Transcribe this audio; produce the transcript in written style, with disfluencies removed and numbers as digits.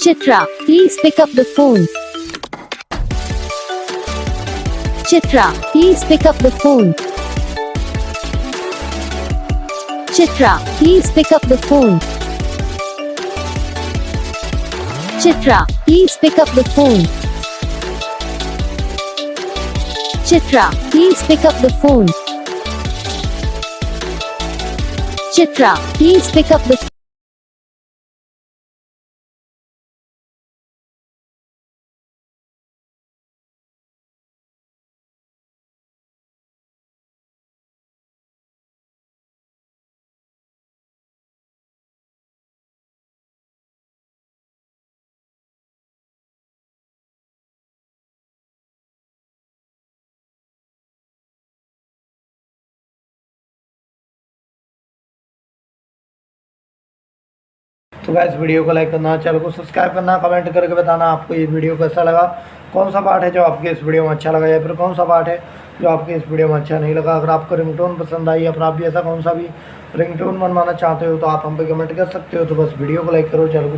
Chitra, please pick up the phone. Chitra, please pick up the phone. Chitra, please pick up the phone. Chitra, please pick up the phone. Chitra, please pick up the phone. Chitra, please pick up the तो guys video को like करना, channel को subscribe करना, comment करके बताना आपको ये video कैसा लगा, कौन सा पार्ट है जो आपके इस वीडियो में अच्छा लगा या फिर कौन सा पार्ट है जो आपके इस वीडियो में अच्छा नहीं लगा। अगर आपको रिंगटोन पसंद आई या फिर आप भी ऐसा कौन सा भी रिंगटोन बनवाना चाहते हो तो आप हम पे कमेंट कर सकते हो। तो बस वीडियो को लाइक करो, चैनल को